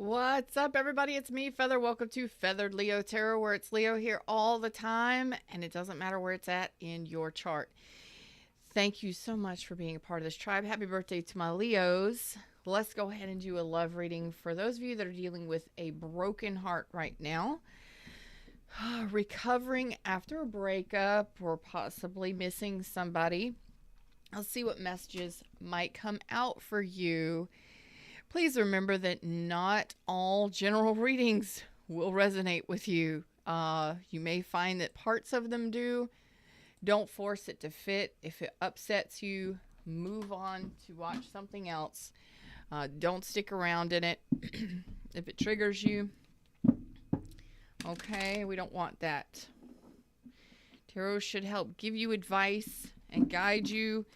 What's up, everybody? It's me, Feather. Welcome to Feathered Leo Tarot, where it's Leo here all the time, and it doesn't matter where it's at in your chart. Thank you so much for being a part of this tribe. Happy birthday to my Leos. Let's go ahead and do a love reading for those of you that are dealing with a broken heart right now, recovering after a breakup, or possibly missing somebody. I'll see what messages might come out for you. Please remember that not all general readings will resonate with you. You may find that parts of them do. Don't force it to fit. If it upsets you, move on to watch something else. Don't stick around in it. If it triggers you, okay, we don't want that. Tarot should help give you advice and guide you.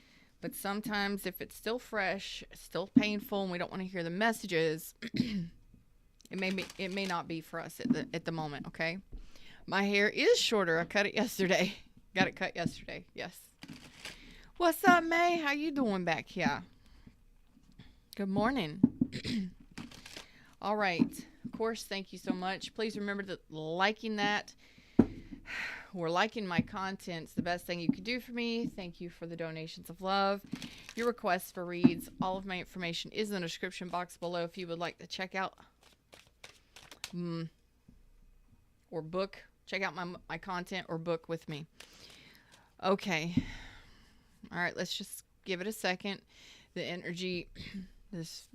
But sometimes if it's still fresh, still painful, and we don't want to hear the messages, it may not be for us at the moment, okay? My hair is shorter. I cut it yesterday. Got it cut yesterday, yes. What's up, May? How you doing back here? Good morning. All right. Of course, thank you so much. Please remember that liking that or liking my content's the best thing you could do for me. Thank you for the donations of love. Your requests for reads. All of my information is in the description box below if you would like to check out or book. Check out my content or book with me. Okay. All right, let's just give it a second. The energy, it's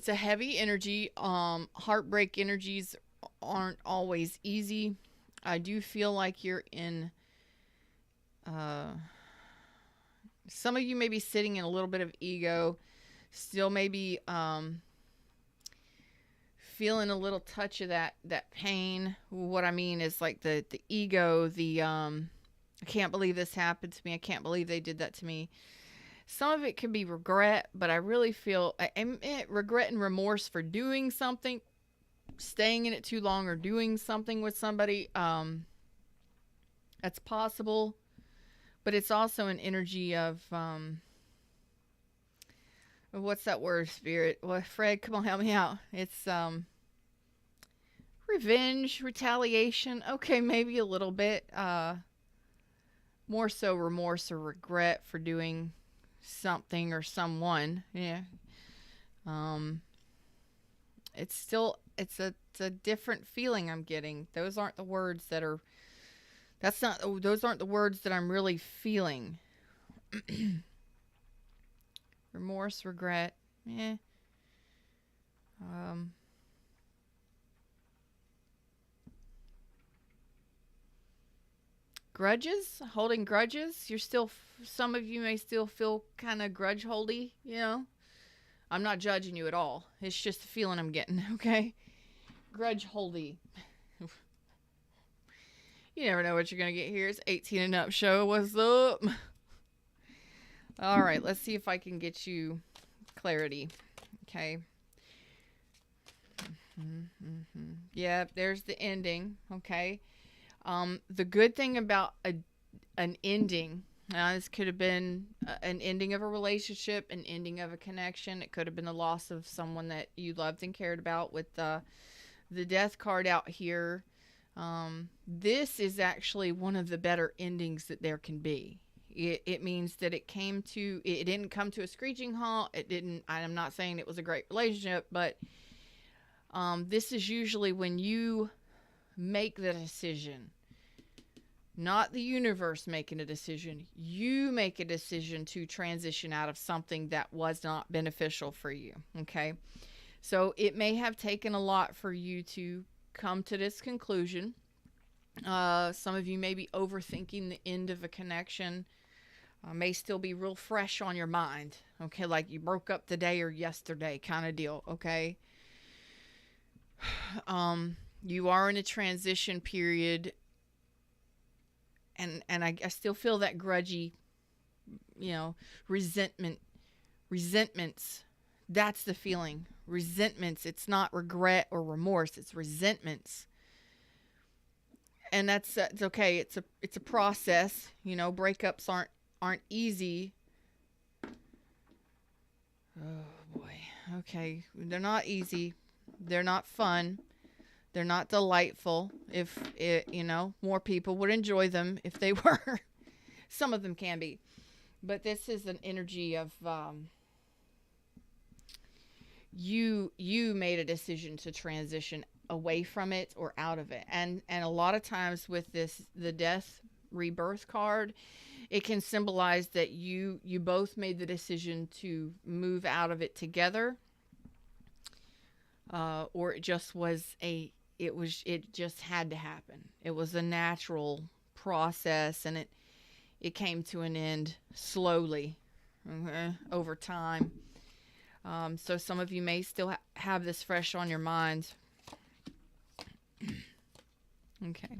a heavy energy. Heartbreak energies aren't always easy. I do feel like you're in, some of you may be sitting in a little bit of ego, still maybe feeling a little touch of that pain. What I mean is like the ego, I can't believe this happened to me. I can't believe they did that to me. Some of it can be regret, but I really feel regret and remorse for doing something, staying in it too long, or doing something with somebody. That's possible, but it's also an energy of what's that word, Spirit? Well, Fred, come on, help me out. It's revenge, retaliation. Okay, maybe a little bit. More so remorse or regret for doing something or someone. Yeah. It's a different feeling I'm getting. Those aren't the words that are, those aren't the words that I'm really feeling. Remorse, regret, grudges, holding grudges. Some of you may still feel kind of grudge holdy, I'm not judging you at all. It's just the feeling I'm getting, okay? Grudge holdy. You never know what you're going to get here. It's 18 and up show. What's up? All right, let's see if I can get you clarity. Okay. Yeah, there's the ending. Okay. The good thing about an ending, this could have been an ending of a relationship, an ending of a connection. It could have been the loss of someone that you loved and cared about with the death card out here. This is actually one of the better endings that there can be. It means that it didn't come to a screeching halt. I'm not saying it was a great relationship, but this is usually when you make the decision. Not the universe making a decision. You make a decision to transition out of something that was not beneficial for you. Okay. So it may have taken a lot for you to come to this conclusion. Some of you may be overthinking the end of a connection. May still be real fresh on your mind. Okay. Like you broke up today or yesterday kind of deal. Okay. You are in a transition period. And I still feel that grudgy, resentments. That's the feeling. Resentments. It's not regret or remorse. It's resentments. And it's okay. It's a process. Breakups aren't easy. Oh boy. Okay, they're not easy. They're not fun. They're not delightful. If it, more people would enjoy them if they were. Some of them can be. But this is an energy of you made a decision to transition away from it or out of it. And a lot of times with this, the death rebirth card, it can symbolize that you both made the decision to move out of it together, or it just was it just had to happen. It was a natural process, and it came to an end slowly, okay, over time. So some of you may still have this fresh on your mind. Okay.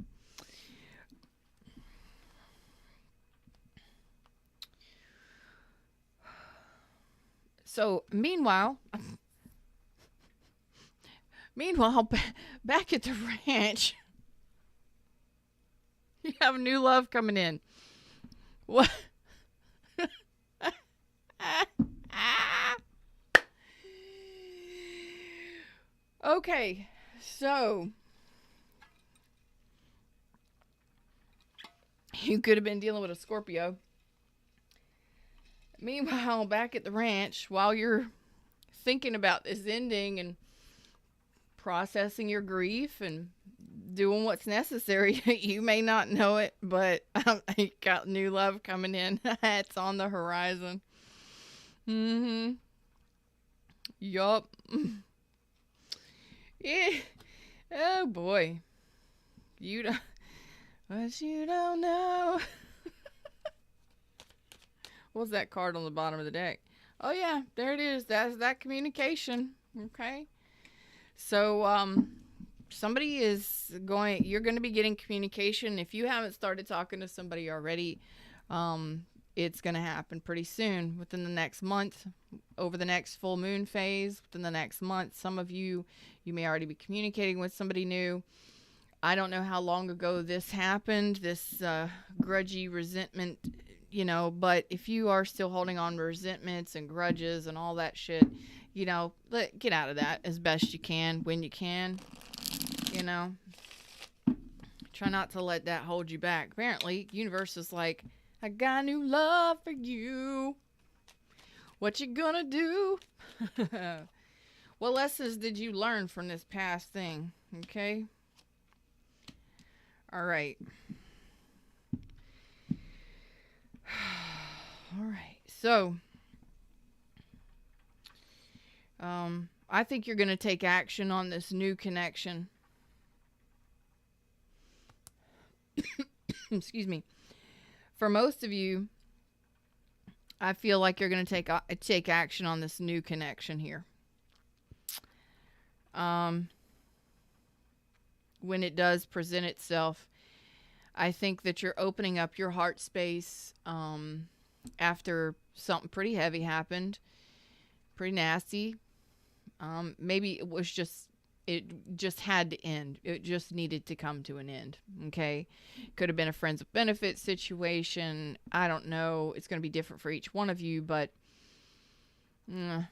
So meanwhile, back at the ranch, you have new love coming in. What? Okay, so you could have been dealing with a Scorpio. Meanwhile, back at the ranch, while you're thinking about this ending and processing your grief and doing what's necessary, you may not know it, but you got new love coming in. It's on the horizon. Yup. Yeah. Oh boy. You don't. What you don't know. What's that card on the bottom of the deck? Oh yeah, there it is. That's that communication. Okay. So somebody is going. You're going to be getting communication. If you haven't started talking to somebody already, it's going to happen pretty soon, within the next month, over the next full moon phase, within the next month. Some of you may already be communicating with somebody new. I don't know how long ago this happened, this grudgy resentment, but if you are still holding on to resentments and grudges and all that shit, get out of that as best you can, when you can, Try not to let that hold you back. Apparently, universe is like, I got new love for you. What you gonna do? What lessons did you learn from this past thing? Okay. All right. All right. So, I think you're going to take action on this new connection. Excuse me. For most of you, I feel like you're going to take action on this new connection here. When it does present itself, I think that you're opening up your heart space after something pretty heavy happened, pretty nasty. Maybe it just had to end. It just needed to come to an end. Okay. Could have been a friends with benefits situation. I don't know. It's going to be different for each one of you, but you've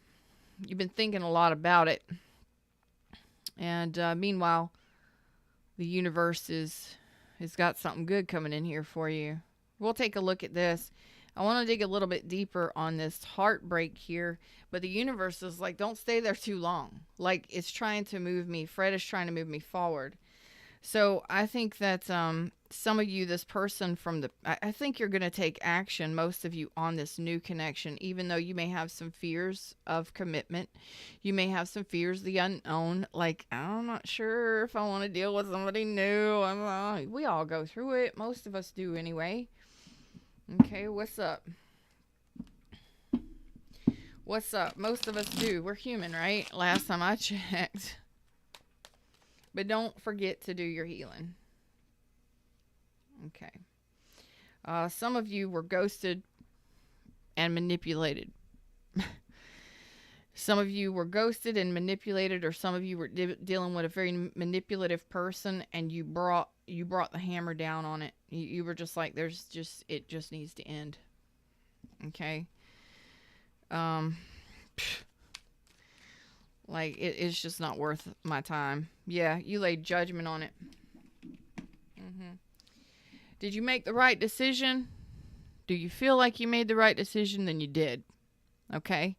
been thinking a lot about it. And meanwhile, the universe has got something good coming in here for you. We'll take a look at this. I want to dig a little bit deeper on this heartbreak here, but the universe is like, don't stay there too long. Like, it's trying to move me. Fred is trying to move me forward. So I think that some of you, this person I think you're going to take action, most of you, on this new connection, even though you may have some fears of commitment. You may have some fears of the unknown. Like, I'm not sure if I want to deal with somebody new. We all go through it. Most of us do anyway. Okay, what's up? What's up? Most of us do. We're human, right? Last time I checked. But don't forget to do your healing. Okay. Some of you were ghosted and manipulated. Some of you were ghosted and manipulated, or some of you were dealing with a very manipulative person, and you brought the hammer down on it. You were just like, it just needs to end. Okay. Like, it's just not worth my time. Yeah, you laid judgment on it. Did you make the right decision? Do you feel like you made the right decision? Then you did. Okay?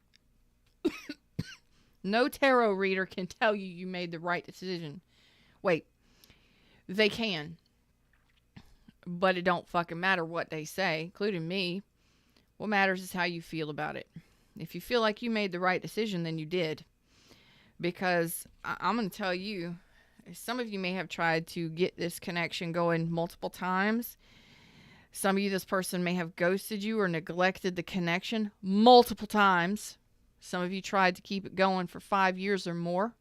No tarot reader can tell you you made the right decision. Wait, they can. But it don't fucking matter what they say, including me. What matters is how you feel about it. If you feel like you made the right decision, then you did. Because I'm going to tell you, some of you may have tried to get this connection going multiple times. Some of you, this person may have ghosted you or neglected the connection multiple times. Some of you tried to keep it going for 5 years or more.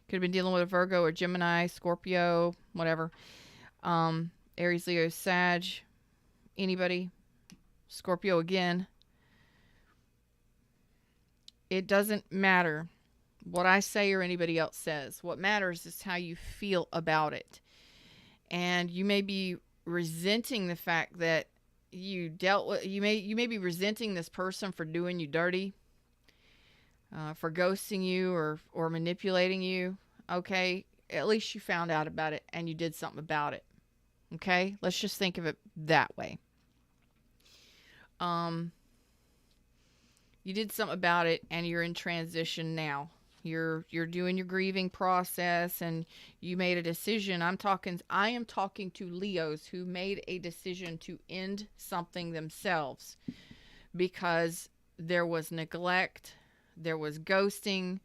Could have been dealing with a Virgo or Gemini, Scorpio, whatever. Aries, Leo, Sag, anybody. Scorpio again. It doesn't matter what I say or anybody else says. What matters is how you feel about it. And you may be resenting the fact that you dealt with, you may be resenting this person for doing you dirty, for ghosting you or manipulating you. Okay, at least you found out about it and you did something about it. Okay, let's just think of it that way. You did something about it and you're in transition now. You're doing your grieving process and you made a decision. I am talking to Leos who made a decision to end something themselves because there was neglect, there was ghosting.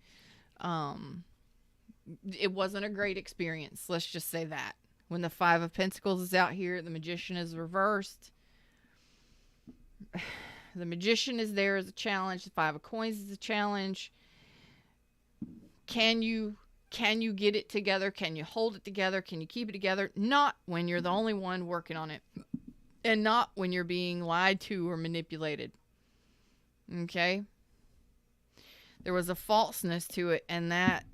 It wasn't a great experience. Let's just say that. When the Five of Pentacles is out here, the Magician is reversed. The Magician is there as a challenge. The Five of Coins is a challenge. Can you get it together? Can you hold it together? Can you keep it together? Not when you're the only one working on it. And not when you're being lied to or manipulated. Okay? There was a falseness to it, and that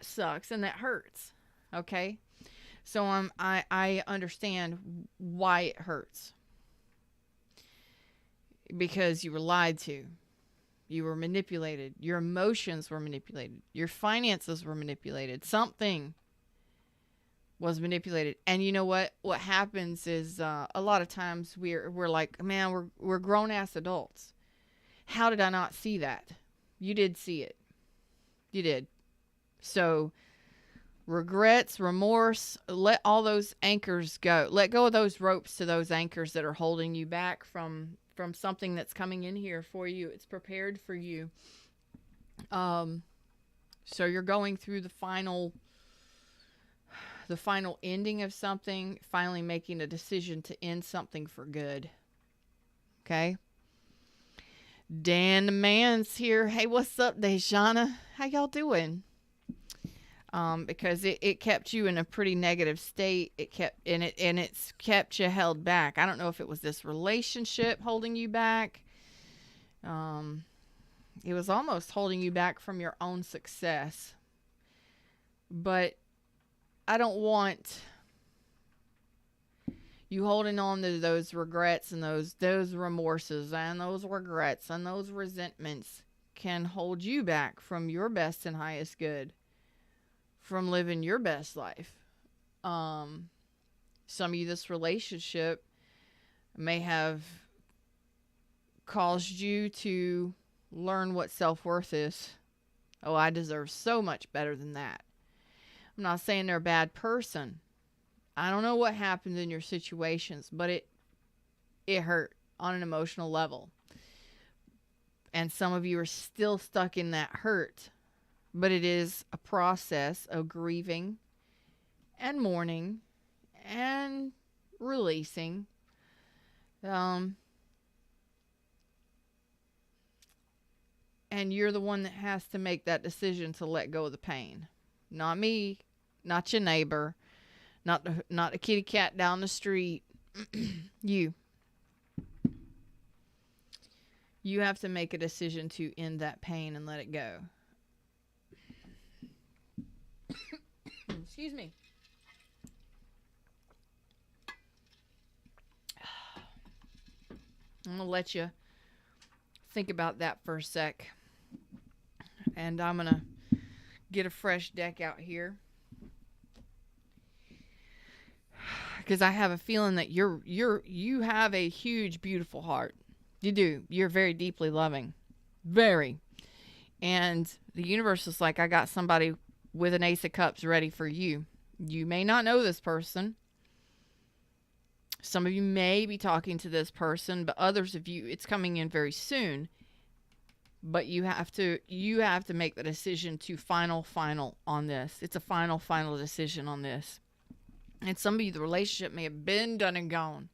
sucks and that hurts. Okay? So I understand why it hurts. Because you were lied to. You were manipulated. Your emotions were manipulated. Your finances were manipulated. Something was manipulated. And you know what? What happens is a lot of times we're like, man, we're grown-ass adults. How did I not see that? You did see it. You did. So regrets, remorse, let all those anchors go. Let go of those ropes to those anchors that are holding you back from something that's coming in here for you. It's prepared for you. So you're going through the final ending of something, finally making a decision to end something for good. Okay? Dan the Man's here. Hey, what's up, Dejana? How y'all doing? Because it kept you in a pretty negative state. It's kept you held back. I don't know if it was this relationship holding you back. It was almost holding you back from your own success. But I don't want you holding on to those regrets and those remorses and those regrets and those resentments can hold you back from your best and highest good. From living your best life. Some of you, this relationship may have caused you to learn what self-worth is. Oh, I deserve so much better than that. I'm not saying they're a bad person. I don't know what happened in your situations, but it hurt on an emotional level. And some of you are still stuck in that hurt. But it is a process of grieving and mourning and releasing. And you're the one that has to make that decision to let go of the pain. Not me, not your neighbor, not the kitty cat down the street. You. You have to make a decision to end that pain and let it go. Excuse me. I'm going to let you think about that for a sec. And I'm going to get a fresh deck out here. Because I have a feeling that you have a huge, beautiful heart. You do. You're very deeply loving. Very. And the universe is like, I got somebody with an Ace of Cups ready for you. You may not know this person. Some of you may be talking to this person, but others of you, it's coming in very soon. But you have to make the decision to final on this. It's a final decision on this. And some of you, the relationship may have been done and gone.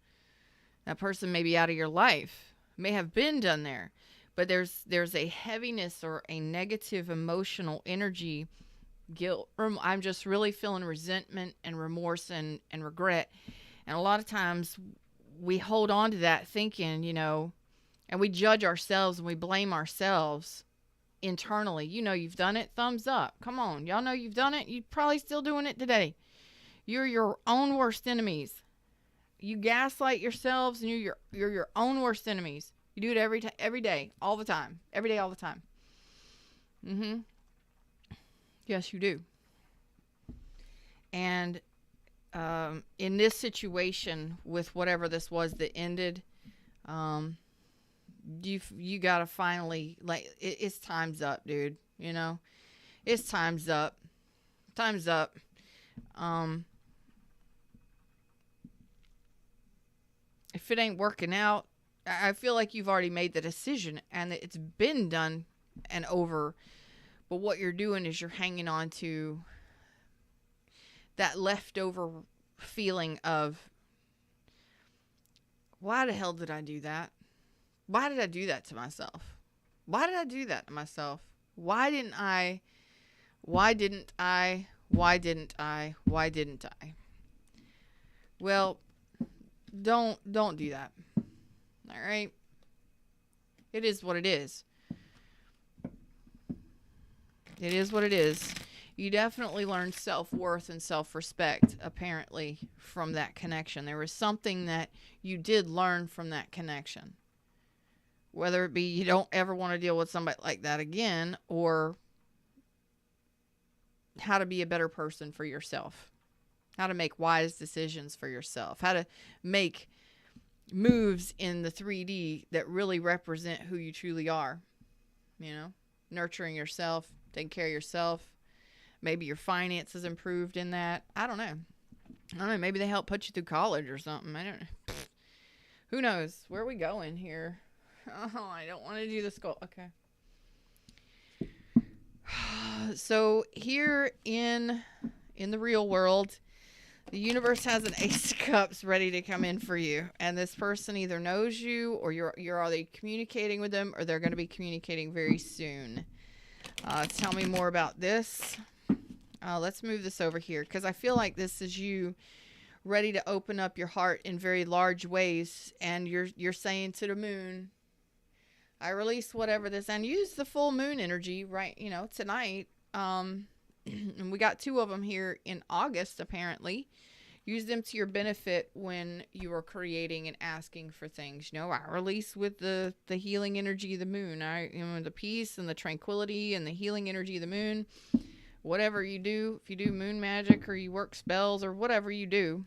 That person may be out of your life. May have been done there. But there's a heaviness or a negative emotional energy, guilt. I'm just really feeling resentment and remorse and regret. And a lot of times we hold on to that thinking, and we judge ourselves and we blame ourselves internally. You've done it. Thumbs up. Come on. Y'all know you've done it. You're probably still doing it today. You're your own worst enemies. You gaslight yourselves and you're your own worst enemies. You do it every day, all the time. Every day, all the time. Yes, you do. And in this situation, with whatever this was that ended, you gotta finally, it's time's up, dude. It's time's up. Time's up. If it ain't working out, I feel like you've already made the decision and it's been done and over. But what you're doing is you're hanging on to that leftover feeling of, why the hell did I do that? Why did I do that to myself? Why did I do that to myself? Why didn't I? Why didn't I? Why didn't I? Why didn't I? Well, don't do that. All right? It is what it is. It is what it is. You definitely learned self-worth and self-respect, apparently, from that connection. There was something that you did learn from that connection. Whether it be you don't ever want to deal with somebody like that again, or how to be a better person for yourself. How to make wise decisions for yourself. How to make moves in the 3D that really represent who you truly are. Nurturing yourself, taking care of yourself. Maybe your finances improved in that. I don't know. Maybe they help put you through college or something. I don't know. Who knows? Where are we going here? Oh, I don't want to do the skull. Okay. So here in the real world, the universe has an Ace of Cups ready to come in for you. And this person either knows you, or you're already communicating with them, or they're going to be communicating very soon. Tell me more about this. Let's move this over here, because I feel like this is you ready to open up your heart in very large ways. And you're saying to the moon, I release whatever this, and use the full moon energy right, tonight. And we got 2 of them here in August, apparently. Use them to your benefit when you are creating and asking for things. I release with the healing energy of the moon. The peace and the tranquility and the healing energy of the moon. Whatever you do, if you do moon magic or you work spells or whatever you do.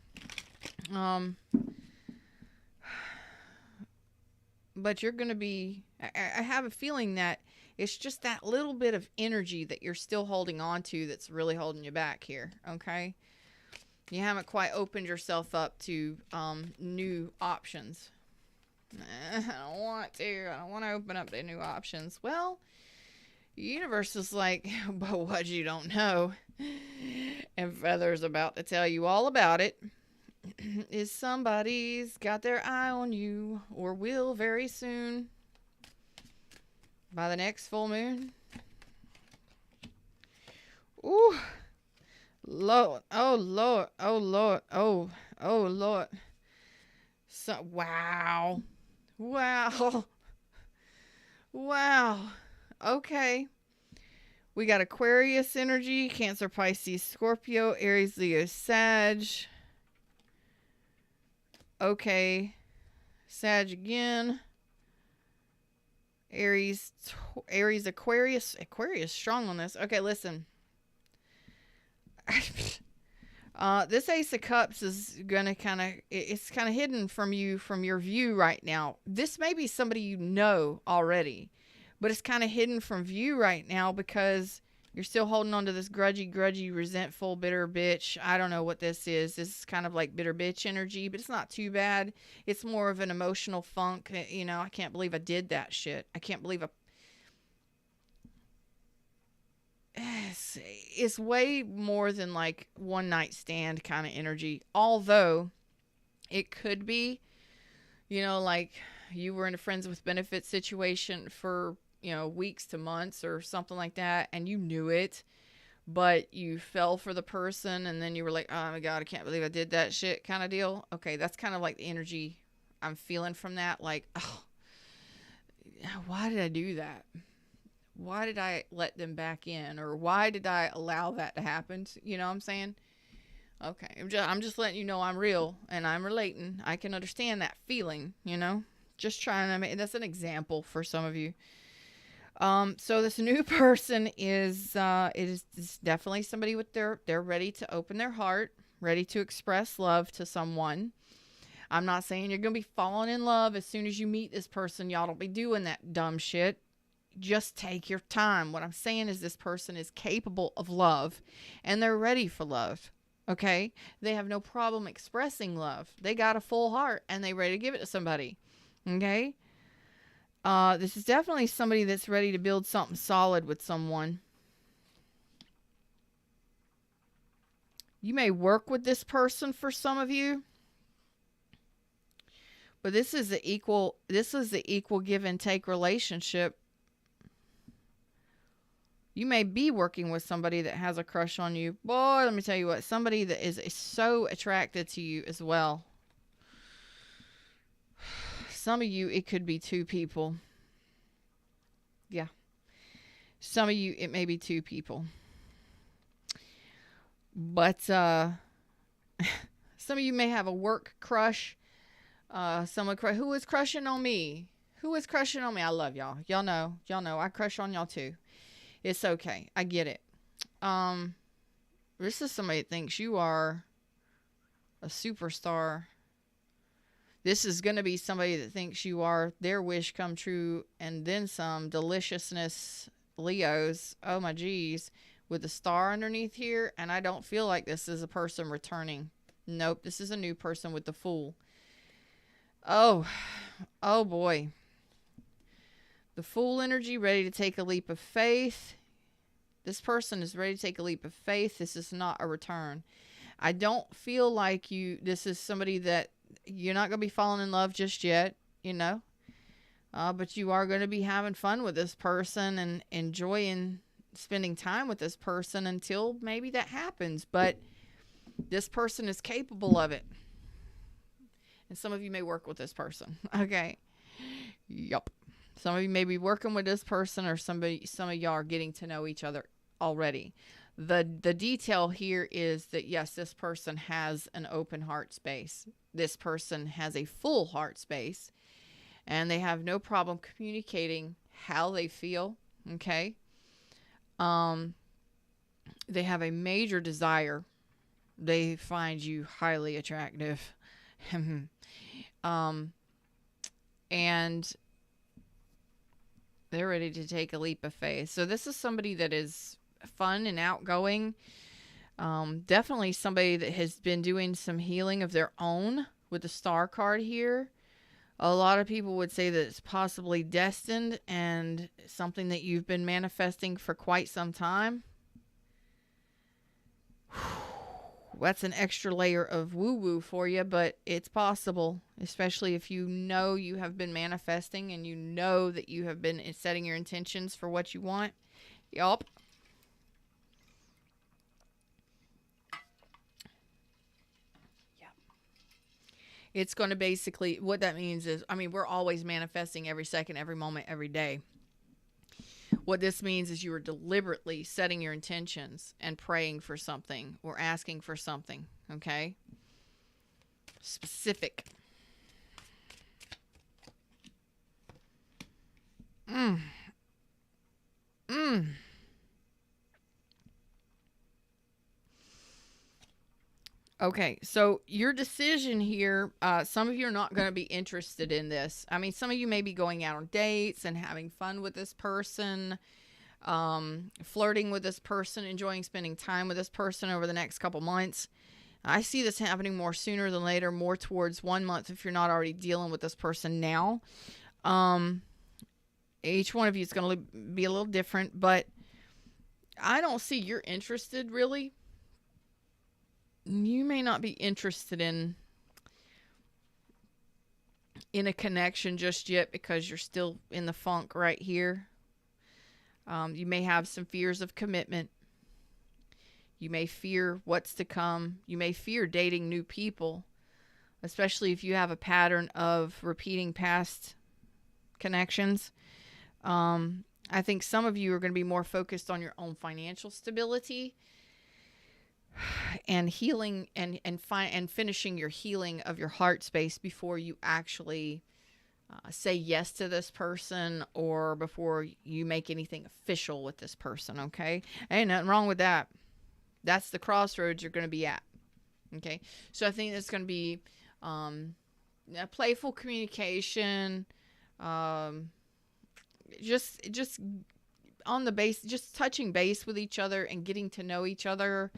But you're going to be, I have a feeling that it's just that little bit of energy that you're still holding on to that's really holding you back here, okay? You haven't quite opened yourself up to new options. I don't want to. I don't want to open up to new options. Well, the universe is like, but what you don't know, and Feather's about to tell you all about it, is somebody's got their eye on you, or will very soon, by the next full moon. Ooh, Lord, oh Lord, oh Lord, oh Lord. So wow. Okay. We got Aquarius energy, Cancer, Pisces, Scorpio, Aries, Leo, Sag. Okay. Sag again. Aries, Aries, Aquarius. Aquarius strong on this. Okay, listen. This Ace of Cups is gonna it's kind of hidden from you, from your view right now. This may be somebody you know already, but it's kind of hidden from view right now because you're still holding on to this grudgy, resentful, bitter bitch. I don't know what this is. This is kind of like bitter bitch energy, but it's not too bad. It's more of an emotional funk. You know, I can't believe I did that shit. I can't believe it's way more than like one night stand kind of energy. Although it could be, you know, like you were in a friends with benefits situation for, you know, weeks to months or something like that, and you knew it, but you fell for the person, and then you were like, oh my God, I can't believe I did that shit kind of deal. Okay, that's kind of like the energy I'm feeling from that. Like, oh, why did I do that? Why did I let them back in? Or why did I allow that to happen? You know what I'm saying? Okay, I'm just letting you know I'm real and I'm relating. I can understand that feeling, you know? Just trying to make, that's an example for some of you. So this new person is it's definitely somebody with they're ready to open their heart, ready to express love to someone. I'm not saying you're going to be falling in love as soon as you meet this person. Y'all don't be doing that dumb shit. Just take your time. What I'm saying is this person is capable of love and they're ready for love. Okay? They have no problem expressing love. They got a full heart and they ready to give it to somebody. Okay? This is definitely somebody that's ready to build something solid with someone. You may work with this person for some of you, but this is the equal give and take relationship. You may be working with somebody that has a crush on you. Boy, let me tell you what, somebody that is so attracted to you as well. Some of you, it could be two people. Yeah. Some of you, it may be two people. But some of you may have a work crush. Someone who is crushing on me. Who is crushing on me? I love y'all. Y'all know. I crush on y'all too. It's okay. I get it. This is somebody that thinks you are a superstar. This is going to be somebody that thinks you are their wish come true and then some. Deliciousness, Leos. Oh my geez. With the star underneath here. And I don't feel like this is a person returning. Nope. This is a new person with the Fool. Oh boy. The Fool energy, ready to take a leap of faith. This person is ready to take a leap of faith. This is not a return. I don't feel like this is somebody that you're not going to be falling in love just yet, you know. But you are going to be having fun with this person and enjoying spending time with this person until maybe that happens. But this person is capable of it. And some of you may work with this person. Okay. Yup. Some of you may be working with this person, or some of y'all are getting to know each other already. The detail here is that, yes, this person has an open heart space. This person has a full heart space, and they have no problem communicating how they feel. Okay. They have a major desire. They find you highly attractive. And they're ready to take a leap of faith. So this is somebody that is fun and outgoing. Definitely somebody that has been doing some healing of their own with the star card here. A lot of people would say that it's possibly destined and something that you've been manifesting for quite some time. That's an extra layer of woo-woo for you, but it's possible, especially if you know you have been manifesting and you know that you have been setting your intentions for what you want. Yup. Yep. It's going to basically, what that means is, I mean, we're always manifesting every second, every moment, every day. What this means is you are deliberately setting your intentions and praying for something or asking for something, okay? Specific. Okay, so your decision here, some of you are not going to be interested in this. I mean, some of you may be going out on dates and having fun with this person, flirting with this person, enjoying spending time with this person over the next couple months. I see this happening more sooner than later, more towards 1 month if you're not already dealing with this person now. Each one of you is going to be a little different, but I don't see you're interested really. You may not be interested in a connection just yet because you're still in the funk right here. You may have some fears of commitment. You may fear what's to come. You may fear dating new people, especially if you have a pattern of repeating past connections. I think some of you are going to be more focused on your own financial stability and healing and finishing your healing of your heart space before you actually say yes to this person or before you make anything official with this person. Okay, ain't nothing wrong with that. That's the crossroads you're going to be at. Okay, so I think it's going to be a playful communication, just on the base, just touching base with each other and getting to know each other.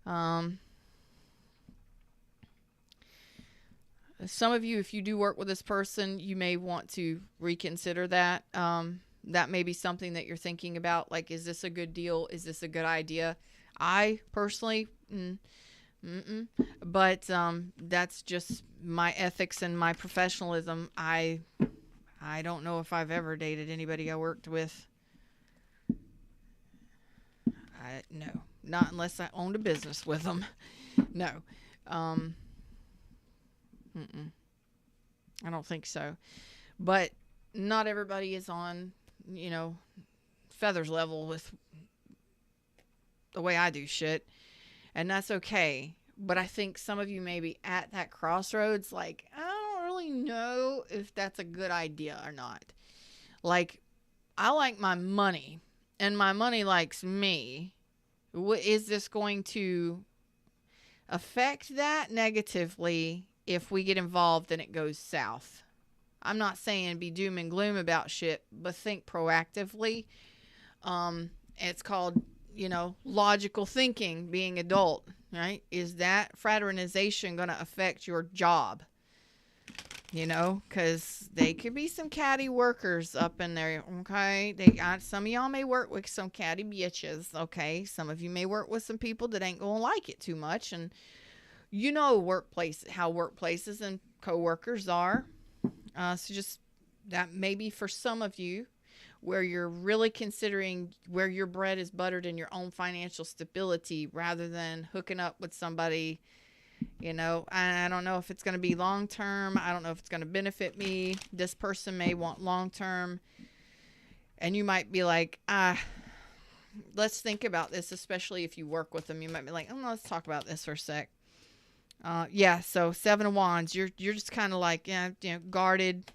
Some of you, if you do work with this person, you may want to reconsider that. That may be something that you're thinking about. Like, is this a good deal? Is this a good idea? I personally, but that's just my ethics and my professionalism. I don't know if I've ever dated anybody I worked with. No, not unless I owned a business with them. No. I don't think so. But not everybody is on, feathers level with the way I do shit. And that's okay. But I think some of you may be at that crossroads, like, I don't really know if that's a good idea or not. Like, I like my money, and my money likes me. Is this going to affect that negatively if we get involved and it goes south? I'm not saying be doom and gloom about shit, but think proactively. It's called, logical thinking, being adult, right? Is that fraternization going to affect your job? Because they could be some catty workers up in there, okay? Some of y'all may work with some catty bitches, okay? Some of you may work with some people that ain't going to like it too much, and how workplaces and coworkers are. So just that maybe for some of you, where you're really considering where your bread is buttered in your own financial stability rather than hooking up with somebody. I don't know if it's going to be long term. I don't know if it's going to benefit me. This person may want long term. And you might be like, let's think about this, especially if you work with them. You might be like, let's talk about this for a sec. So 7 of Wands, you're just kind of like, guarded.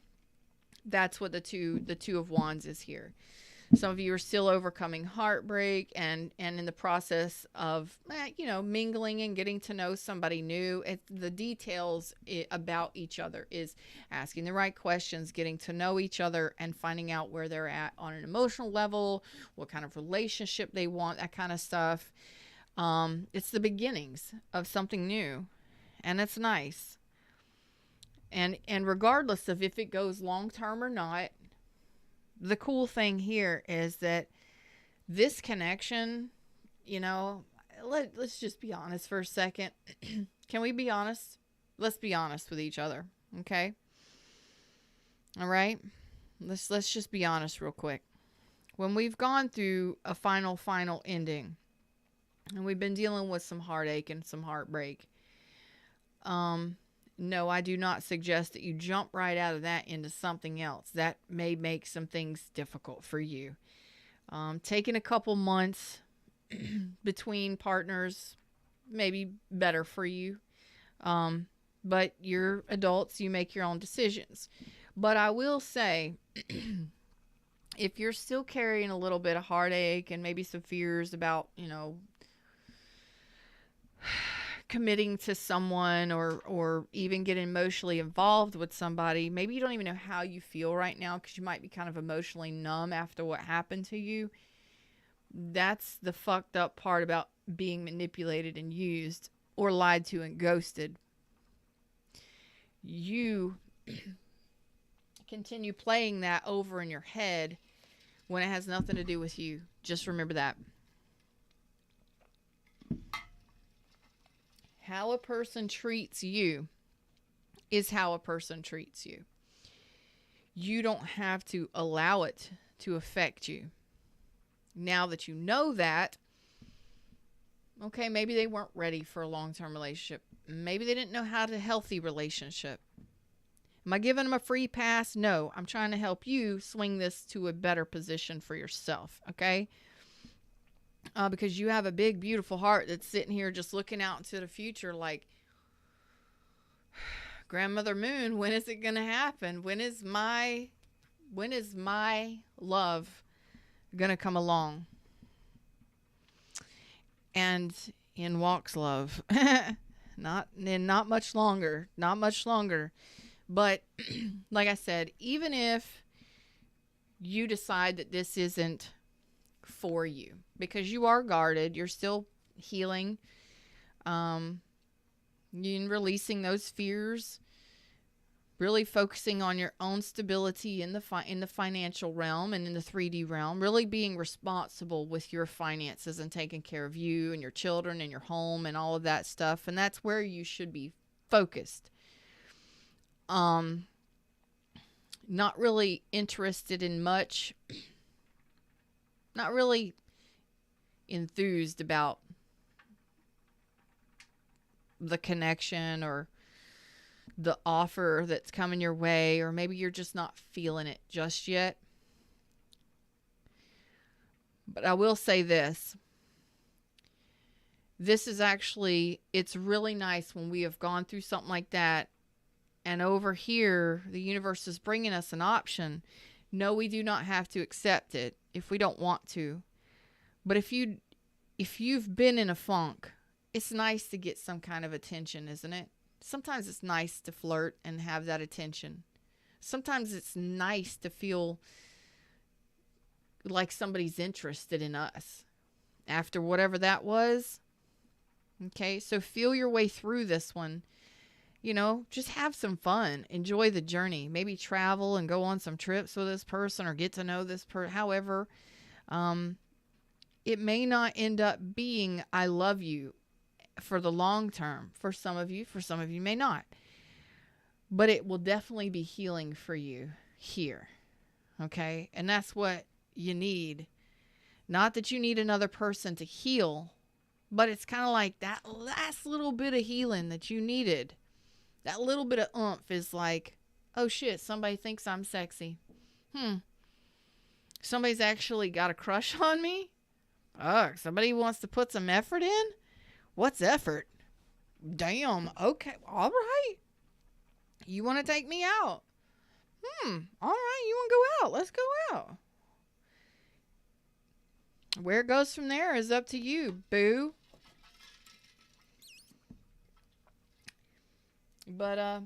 That's what the two of Wands is here. Some of you are still overcoming heartbreak and in the process of, mingling and getting to know somebody new. The details about each other is asking the right questions, getting to know each other, and finding out where they're at on an emotional level, what kind of relationship they want, that kind of stuff. It's the beginnings of something new, and it's nice. And regardless of if it goes long term or not, the cool thing here is that this connection, let's just be honest for a second. Can we be honest? Let's be honest with each other, okay? All right? Let's just be honest real quick. When we've gone through a final ending, and we've been dealing with some heartache and some heartbreak, no, I do not suggest that you jump right out of that into something else. That may make some things difficult for you. Taking a couple months between partners may be better for you. But you're adults, you make your own decisions. But I will say, if you're still carrying a little bit of heartache and maybe some fears about, committing to someone or even getting emotionally involved with somebody. Maybe you don't even know how you feel right now because you might be kind of emotionally numb after what happened to you. That's the fucked up part about being manipulated and used or lied to and ghosted. You continue playing that over in your head when it has nothing to do with you. Just remember that. How a person treats you is how a person treats you. You don't have to allow it to affect you. Now that you know that, okay, maybe they weren't ready for a long-term relationship. Maybe they didn't know how to healthy relationship. Am I giving them a free pass? No, I'm trying to help you swing this to a better position for yourself, okay? Because you have a big, beautiful heart that's sitting here just looking out into the future like, Grandmother Moon, when is it going to happen? When is my love going to come along? And in walks love. Not much longer. Not much longer. But like I said, even if you decide that this isn't for you, because you are guarded, you're still healing, you're releasing those fears, really focusing on your own stability in the financial realm and in the 3D realm, really being responsible with your finances and taking care of you and your children and your home and all of that stuff. And that's where you should be focused. Not really interested in much, not really enthused about the connection or the offer that's coming your way, or maybe you're just not feeling it just yet. But I will say this. This is actually, it's really nice when we have gone through something like that, and over here, the universe is bringing us an option. No, we do not have to accept it if we don't want to. But if you've been in a funk, it's nice to get some kind of attention, isn't it? Sometimes it's nice to flirt and have that attention. Sometimes it's nice to feel like somebody's interested in us after whatever that was. Okay, so feel your way through this one. You know, just have some fun. Enjoy the journey. Maybe travel and go on some trips with this person or get to know this person. However, it may not end up being I love you for the long term. For some of you may not. But it will definitely be healing for you here. Okay? And that's what you need. Not that you need another person to heal, but it's kind of like that last little bit of healing that you needed. That little bit of oomph is like, oh shit, somebody thinks I'm sexy. Somebody's actually got a crush on me? Oh, somebody wants to put some effort in? What's effort? Damn, okay, all right. You want to take me out? All right, you want to go out? Let's go out. Where it goes from there is up to you, boo. But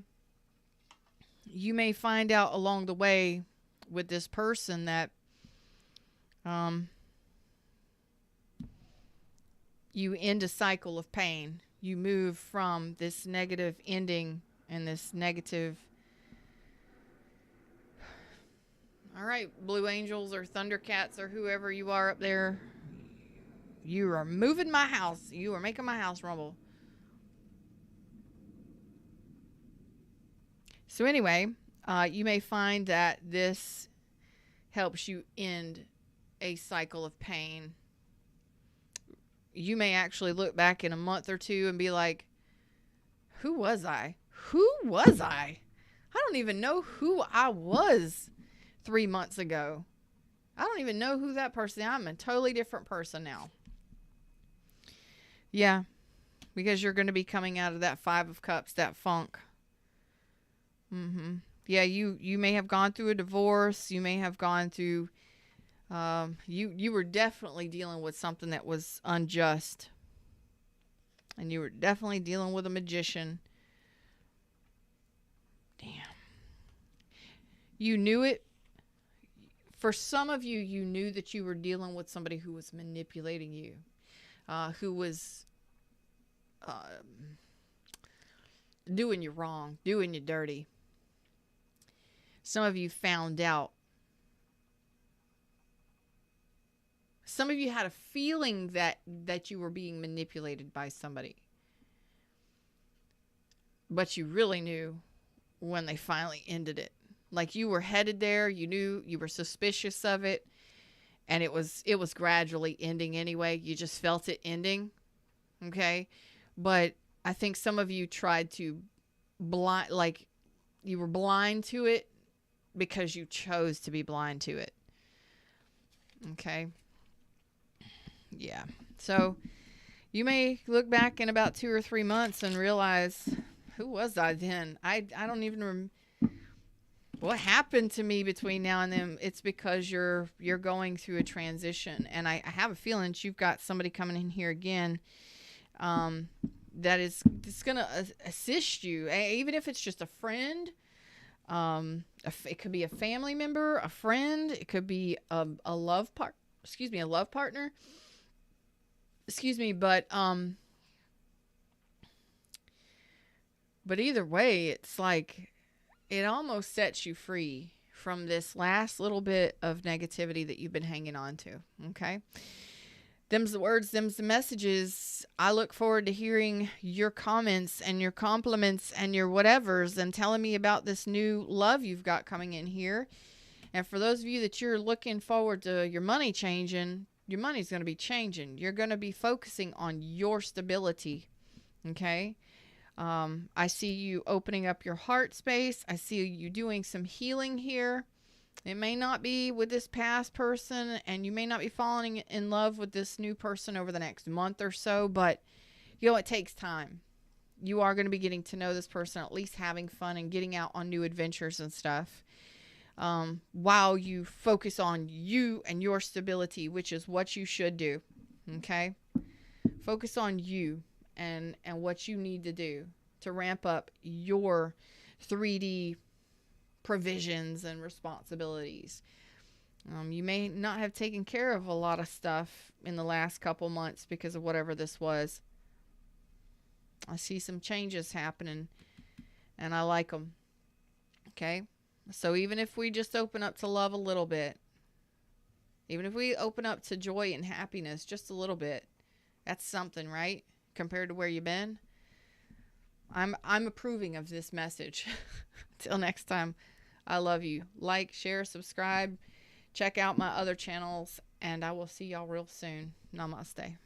you may find out along the way with this person that you end a cycle of pain. You move from this negative ending and this negative. All right, Blue Angels or Thundercats or whoever you are up there, you are moving my house. You are making my house rumble. So anyway, you may find that this helps you end a cycle of pain. You may actually look back in a month or two and be like, who was I? Who was I? I don't even know who I was 3 months ago. I don't even know who that person is. I'm a totally different person now. Yeah, because you're going to be coming out of that 5 of Cups, that funk. Yeah, you may have gone through a divorce. You may have gone through, you were definitely dealing with something that was unjust. And you were definitely dealing with a magician. Damn. You knew it. For some of you, you knew that you were dealing with somebody who was manipulating you, who was doing you wrong, doing you dirty. Some of you found out. Some of you had a feeling that you were being manipulated by somebody. But you really knew when they finally ended it. Like, you were headed there, you knew, you were suspicious of it, and it was gradually ending anyway. You just felt it ending. Okay? But I think some of you tried to you were blind to it because you chose to be blind to it. Okay? Yeah. So you may look back in about 2 or 3 months and realize, who was I then? I don't even remember. What happened to me between now and then? It's because you're going through a transition. And I have a feeling that you've got somebody coming in here again that is going to assist you. Even if it's just a friend. It could be a family member, a friend. It could be a love partner. But either way, it's like it almost sets you free from this last little bit of negativity that you've been hanging on to. Okay. Them's the words, them's the messages. I look forward to hearing your comments and your compliments and your whatevers and telling me about this new love you've got coming in here. And for those of you that you're looking forward to your money changing, your money's going to be changing. You're going to be focusing on your stability. Okay. I see you opening up your heart space. I see you doing some healing here. It may not be with this past person, and you may not be falling in love with this new person over the next month or so, but it takes time. You are going to be getting to know this person, at least having fun and getting out on new adventures and stuff. While you focus on you and your stability, which is what you should do. Okay? Focus on you and what you need to do to ramp up your 3D provisions and responsibilities. You may not have taken care of a lot of stuff in the last couple months because of whatever this was. I see some changes happening, and I like them. Okay? So even if we just open up to love a little bit, even if we open up to joy and happiness just a little bit, that's something, right? Compared to where you've been. I'm approving of this message. Till next time, I love you. Like, share, subscribe, check out my other channels, and I will see y'all real soon. Namaste.